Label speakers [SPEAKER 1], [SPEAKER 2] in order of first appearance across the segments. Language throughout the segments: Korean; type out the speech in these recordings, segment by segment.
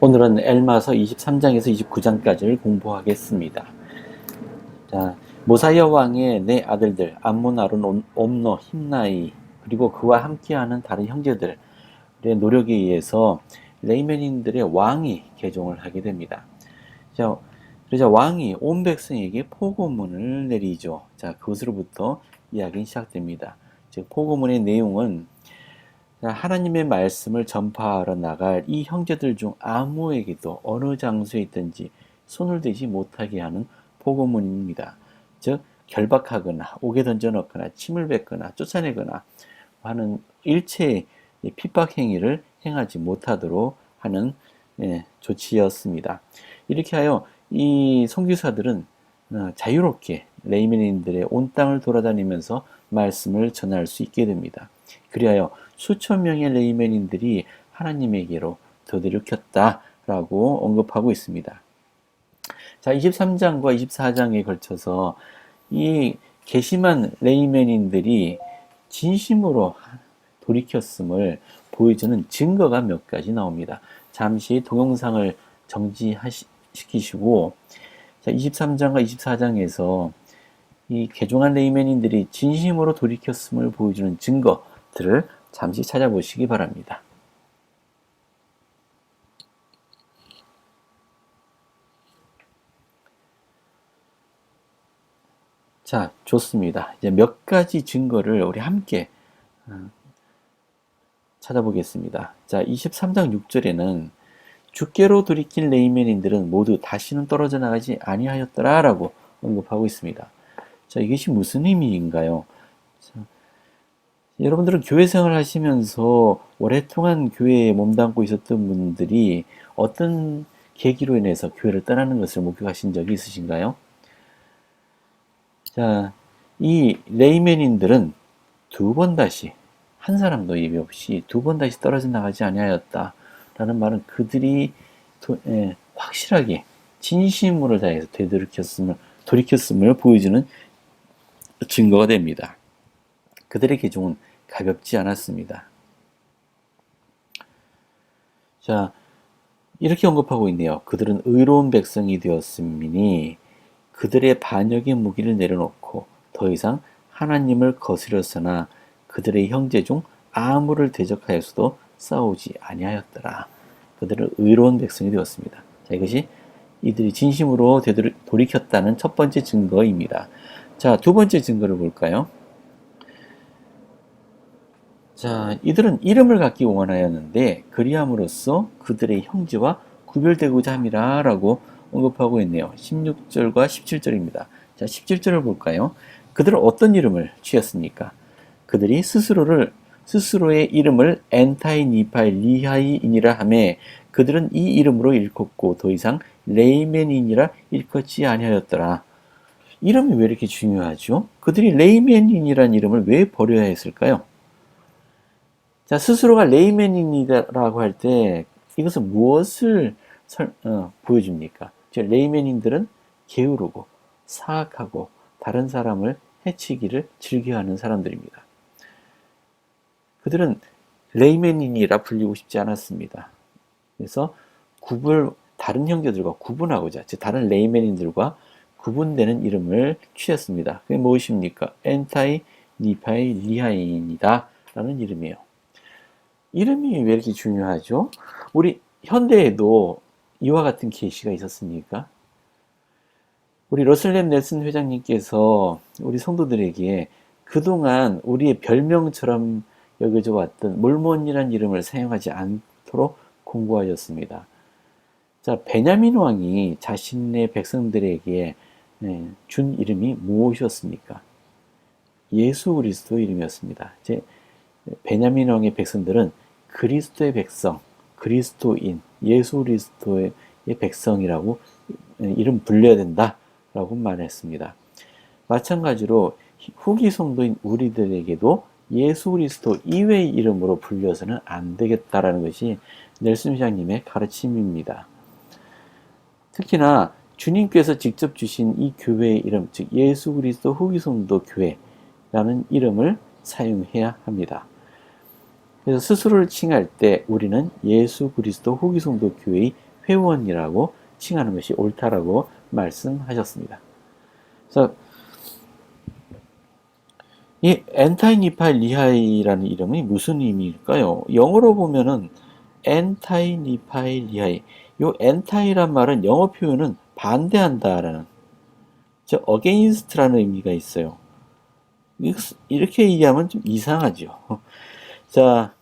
[SPEAKER 1] 오늘은 엘마서 23장에서 29장까지를 공부하겠습니다. 자, 모사야 왕의 네 아들들 암몬, 아론, 옴노, 힘나이 그리고 그와 함께하는 다른 형제들의 노력에 의해서 레이멘인들의 왕이 개종을 하게 됩니다. 자, 그러자 왕이 온 백성에게 포고문을 내리죠. 자, 그것으로부터 이야기는 시작됩니다. 즉 포고문의 내용은 하나님의 말씀을 전파하러 나갈 이 형제들 중 아무에게도 어느 장소에 있든지 손을 대지 못하게 하는 포고문입니다. 즉 결박하거나 옥에 던져넣거나 침을 뱉거나 쫓아내거나 하는 일체의 핍박 행위를 행하지 못하도록 하는 조치였습니다. 이렇게 하여 이 선교사들은 자유롭게 레이멘인들의 온 땅을 돌아다니면서 말씀을 전할 수 있게 됩니다. 그리하여 수천 명의 레이멘인들이 하나님에게로 되돌이켰다라고 언급하고 있습니다. 자, 23장과 24장에 걸쳐서 이 괘씸한 레이멘인들이 진심으로 돌이켰음을 보여주는 증거가 몇 가지 나옵니다. 잠시 동영상을 정지시키시고 23장과 24장에서 이 개종한 레이멘인들이 진심으로 돌이켰음을 보여주는 증거들을 잠시 찾아보시기 바랍니다. 자, 좋습니다. 이제 몇 가지 증거를 우리 함께 찾아보겠습니다. 자, 23장 6절에는 주께로 돌이킨 레이멘인들은 모두 다시는 떨어져 나가지 아니하였더라 라고 언급하고 있습니다. 자, 이것이 무슨 의미인가요? 자, 여러분들은 교회 생활을 하시면서 오랫동안 교회에 몸담고 있었던 분들이 어떤 계기로 인해서 교회를 떠나는 것을 목격하신 적이 있으신가요? 자, 이 레이멘인들은 두 번 다시 한 사람도 예외 없이 두 번 다시 떨어져 나가지 아니하였다 라는 말은 그들이 확실하게 진심으로 다해서 돌이켰음을 보여주는 증거가 됩니다. 그들의 개종은 가볍지 않았습니다. 자, 이렇게 언급하고 있네요. 그들은 의로운 백성이 되었음이니 그들의 반역의 무기를 내려놓고 더 이상 하나님을 거스렸으나 그들의 형제 중 아무를 대적하여서도 싸우지 아니하였더라. 그들은 의로운 백성이 되었습니다. 자, 이것이 이들이 진심으로 돌이켰다는 첫 번째 증거입니다. 자, 두 번째 증거를 볼까요? 자, 이들은 이름을 갖기 원하였는데 그리함으로써 그들의 형제와 구별되고자 함이라 라고 언급하고 있네요. 16절과 17절입니다. 자, 17절을 볼까요? 그들은 어떤 이름을 취했습니까? 그들이 스스로의 이름을 엔타이, 니파이, 리하이인이라 하매 그들은 이 이름으로 일컫고 더 이상 레이멘인이라 일컫지 아니하였더라. 이름이 왜 이렇게 중요하죠? 그들이 레이멘인이라는 이름을 왜 버려야 했을까요? 자, 스스로가 레이멘인이라고 할 때 이것은 무엇을 보여줍니까? 즉, 레이멘인들은 게으르고 사악하고 다른 사람을 해치기를 즐겨하는 사람들입니다. 그들은 레이멘인이라 불리고 싶지 않았습니다. 그래서 다른 형제들과 구분하고자, 즉 다른 레이멘인들과 구분되는 이름을 취했습니다. 그게 무엇입니까? 엔타이, 니파이, 리하인이다 라는 이름이에요. 이름이 왜 이렇게 중요하죠? 우리 현대에도 이와 같은 계시가 있었습니까? 우리 러셀 넬슨 회장님께서 우리 성도들에게 그동안 우리의 별명처럼 여겨져 왔던 몰몬이라는 이름을 사용하지 않도록 공고하셨습니다. 자, 베냐민 왕이 자신의 백성들에게 준 이름이 무엇이었습니까? 예수 그리스도 이름이었습니다. 베냐민 왕의 백성들은 그리스도의 백성, 그리스도인, 예수 그리스도의 백성이라고 이름 불려야 된다라고 말했습니다. 마찬가지로 후기 성도인 우리들에게도 예수 그리스도 이외의 이름으로 불려서는 안 되겠다라는 것이 넬슨 회장님의 가르침입니다. 특히나 주님께서 직접 주신 이 교회의 이름, 즉 예수 그리스도 후기 성도 교회라는 이름을 사용해야 합니다. 그래서 스스로를 칭할 때 우리는 예수 그리스도 후기 성도 교회의 회원이라고 칭하는 것이 옳다라고 말씀하셨습니다. 그래서 이 엔타이 니파이 리하이라는 이름이 무슨 의미일까요? 영어로 보면은 엔타이 니파이 리하이. 요 엔타이란 말은 영어 표현은 반대한다라는, 즉 against라는 의미가 있어요. 이렇게 얘기하면 좀 이상하죠. 자,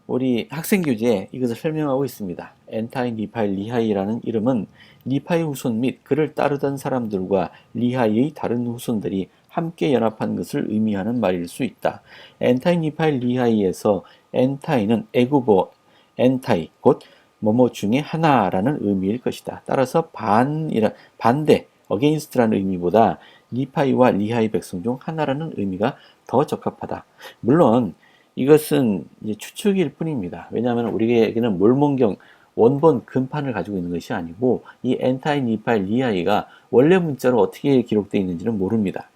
[SPEAKER 1] 우리 학생 교재에 이것을 설명하고 있습니다. 엔타이 니파이 리하이라는 이름은 니파이 후손 및 그를 따르던 사람들과 리하이의 다른 후손들이 함께 연합한 것을 의미하는 말일 수 있다. 엔타이 니파이 리하이에서 엔타이는 애굽어 엔타이 곧 뭐뭐 중에 하나라는 의미일 것이다. 따라서 반대 against라는 의미보다 니파이와 리하이 백성 중 하나라는 의미가 더 적합하다. 물론 이것은 이제 추측일 뿐입니다. 왜냐하면 우리에게는 몰몬경 원본 근판을 가지고 있는 것이 아니고 이 엔타이 니파이 리하이가 원래 문자로 어떻게 기록되어 있는지는 모릅니다.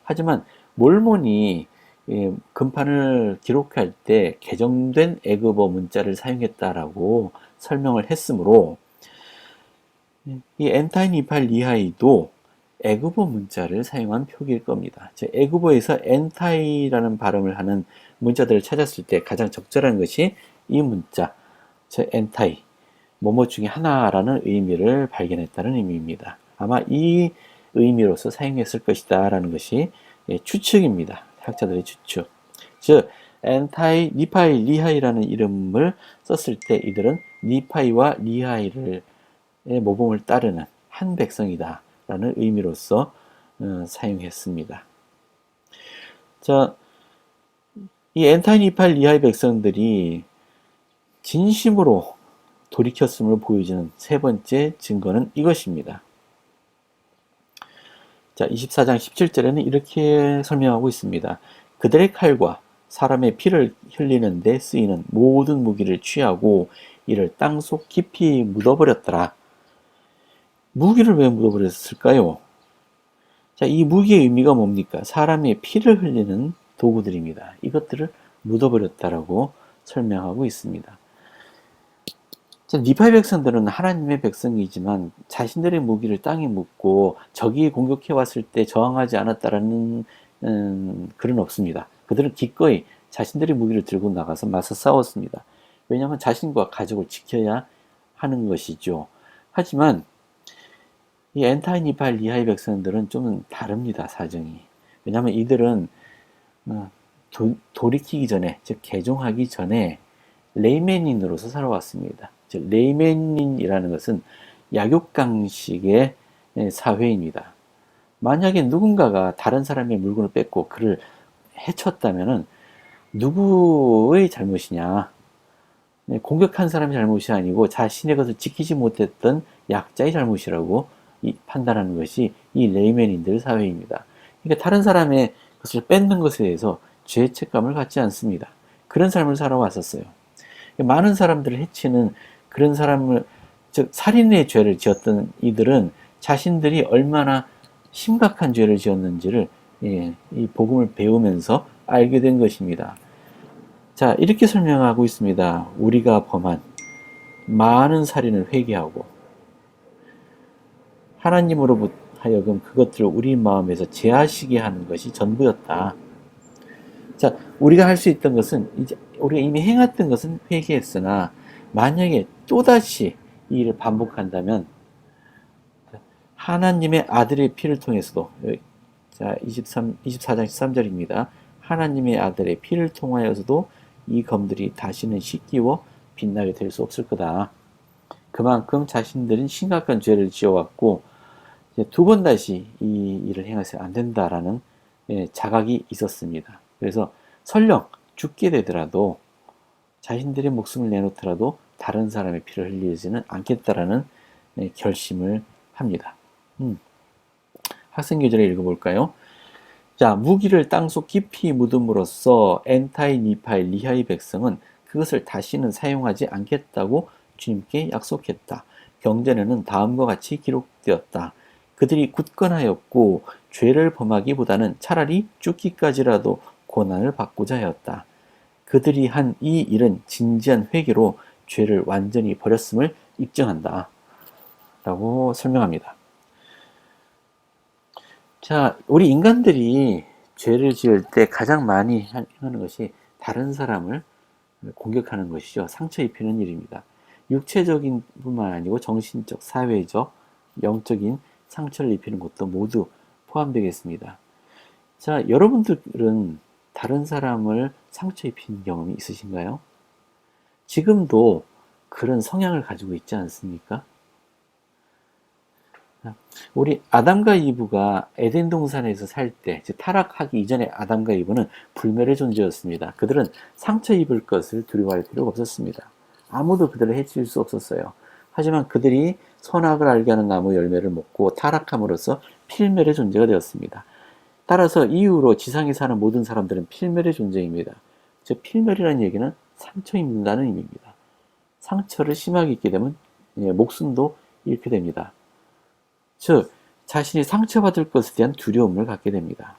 [SPEAKER 1] 하지만 몰몬이 근판을 기록할 때 개정된 애굽어 문자를 사용했다라고 설명을 했으므로 이 엔타이 니파이 리하이도 애굽어 문자를 사용한 표기일 겁니다. 즉 애굽어에서 엔타이라는 발음을 하는 문자들을 찾았을 때 가장 적절한 것이 이 문자, 즉 엔타이, 뭐뭐 중에 하나라는 의미를 발견했다는 의미입니다. 아마 이 의미로서 사용했을 것이다 라는 것이 추측입니다. 학자들의 추측. 즉 엔타이, 니파이, 리하이라는 이름을 썼을 때 이들은 니파이와 리하이를 모범을 따르는 한 백성이다 라는 의미로서 사용했습니다. 자, 이 엔타이, 니파이, 리하이 백성들이 진심으로 돌이켰음을 보여주는 세 번째 증거는 이것입니다. 자, 24장 17절에는 이렇게 설명하고 있습니다. 그들의 칼과 사람의 피를 흘리는 데 쓰이는 모든 무기를 취하고 이를 땅속 깊이 묻어버렸더라. 무기를 왜 묻어버렸을까요? 자, 이 무기의 의미가 뭡니까? 사람의 피를 흘리는 도구들입니다. 이것들을 묻어버렸다라고 설명하고 있습니다. 자, 니파이 백성들은 하나님의 백성이지만 자신들의 무기를 땅에 묻고 적이 공격해 왔을 때 저항하지 않았다라는 글은 없습니다. 그들은 기꺼이 자신들의 무기를 들고 나가서 맞서 싸웠습니다. 왜냐하면 자신과 가족을 지켜야 하는 것이죠. 하지만 이 엔타이, 니파이, 리하이 백성들은 좀 다릅니다, 사정이. 왜냐하면 이들은 돌이키기 전에, 즉 개종하기 전에 레이맨인으로서 살아왔습니다. 즉 레이맨인이라는 것은 약육강식의 사회입니다. 만약에 누군가가 다른 사람의 물건을 뺏고 그를 해쳤다면은 누구의 잘못이냐? 공격한 사람의 잘못이 아니고 자신의 것을 지키지 못했던 약자의 잘못이라고 판단하는 것이 이 레이맨인들 사회입니다. 그러니까 다른 사람의 것을 뺏는 것에 대해서 죄책감을 갖지 않습니다. 그런 삶을 살아왔었어요. 많은 사람들을 해치는 그런 사람을, 즉 살인의 죄를 지었던 이들은 자신들이 얼마나 심각한 죄를 지었는지를 이 복음을 배우면서 알게 된 것입니다. 자, 이렇게 설명하고 있습니다. 우리가 범한 많은 살인을 회개하고 하나님으로 하여금 그것들을 우리 마음에서 제하시게 하는 것이 전부였다. 자, 우리가 할 수 있던 것은 이제 우리가 이미 행했던 것은 회개했으나 만약에 또다시 이 일을 반복한다면 하나님의 아들의 피를 통해서도, 자, 24장 13절입니다. 하나님의 아들의 피를 통하여서도 이 검들이 다시는 씻기워 빛나게 될 수 없을 거다. 그만큼 자신들은 심각한 죄를 지어왔고 두 번 다시 이 일을 행해서 안 된다라는 자각이 있었습니다. 그래서 설령 죽게 되더라도 자신들의 목숨을 내놓더라도 다른 사람의 피를 흘리지는 않겠다라는 결심을 합니다. 학생 교재를 읽어볼까요? 자, 무기를 땅속 깊이 묻음으로써 엔타이, 니파이, 리하이 백성은 그것을 다시는 사용하지 않겠다고 주님께 약속했다. 경전에는 다음과 같이 기록되었다. 그들이 굳건하였고 죄를 범하기보다는 차라리 죽기까지라도 고난을 받고자 하였다. 그들이 한 이 일은 진지한 회개로 죄를 완전히 버렸음을 입증한다 라고 설명합니다. 자, 우리 인간들이 죄를 지을 때 가장 많이 하는 것이 다른 사람을 공격하는 것이죠. 상처 입히는 일입니다. 육체적인 뿐만 아니고 정신적, 사회적, 영적인 상처를 입히는 것도 모두 포함되겠습니다. 자, 여러분들은 다른 사람을 상처 입힌 경험이 있으신가요? 지금도 그런 성향을 가지고 있지 않습니까? 우리 아담과 이브가 에덴 동산에서 살 때, 즉 타락하기 이전에 아담과 이브는 불멸의 존재였습니다. 그들은 상처 입을 것을 두려워할 필요가 없었습니다. 아무도 그들을 해칠 수 없었어요. 하지만 그들이 선악을 알게 하는 나무 열매를 먹고 타락함으로써 필멸의 존재가 되었습니다. 따라서 이후로 지상에 사는 모든 사람들은 필멸의 존재입니다. 즉 필멸이라는 얘기는 상처 입는다는 의미입니다. 상처를 심하게 입게 되면 목숨도 잃게 됩니다. 즉 자신이 상처받을 것에 대한 두려움을 갖게 됩니다.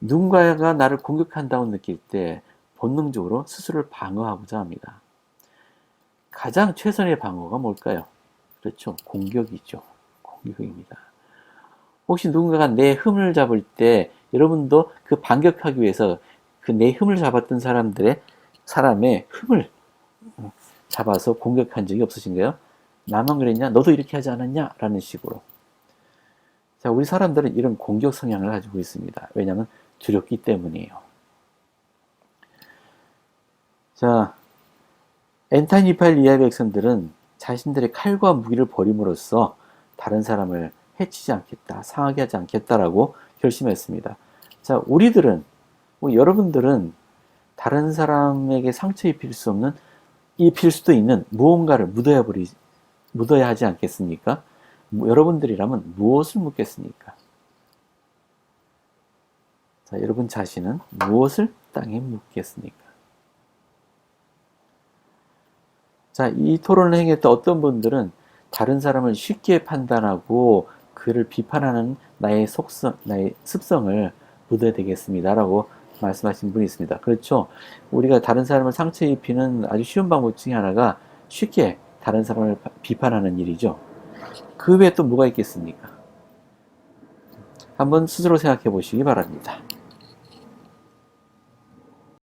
[SPEAKER 1] 누군가가 나를 공격한다고 느낄 때 본능적으로 스스로를 방어하고자 합니다. 가장 최선의 방어가 뭘까요? 그렇죠. 공격이죠. 공격입니다. 혹시 누군가가 내 흠을 잡을 때 여러분도 그 반격하기 위해서 그 내 흠을 잡았던 사람의 흠을 잡아서 공격한 적이 없으신가요? 나만 그랬냐? 너도 이렇게 하지 않았냐? 라는 식으로. 자, 우리 사람들은 이런 공격 성향을 가지고 있습니다. 왜냐하면 두렵기 때문이에요. 자, 엔타니팔 이하의 백성들은 자신들의 칼과 무기를 버림으로써 다른 사람을 해치지 않겠다, 상하게 하지 않겠다라고 결심했습니다. 자, 우리들은, 여러분들은 다른 사람에게 상처 입힐 수도 있는 무언가를 묻어야 하지 않겠습니까? 여러분들이라면 무엇을 묻겠습니까? 자, 여러분 자신은 무엇을 땅에 묻겠습니까? 자, 이 토론을 행했던 어떤 분들은 다른 사람을 쉽게 판단하고 그를 비판하는 나의 습성을 묻어야 되겠습니다라고 말씀하신 분이 있습니다. 그렇죠. 우리가 다른 사람을 상처 입히는 아주 쉬운 방법 중에 하나가 쉽게 다른 사람을 비판하는 일이죠. 그 외에 또 뭐가 있겠습니까? 한번 스스로 생각해 보시기 바랍니다.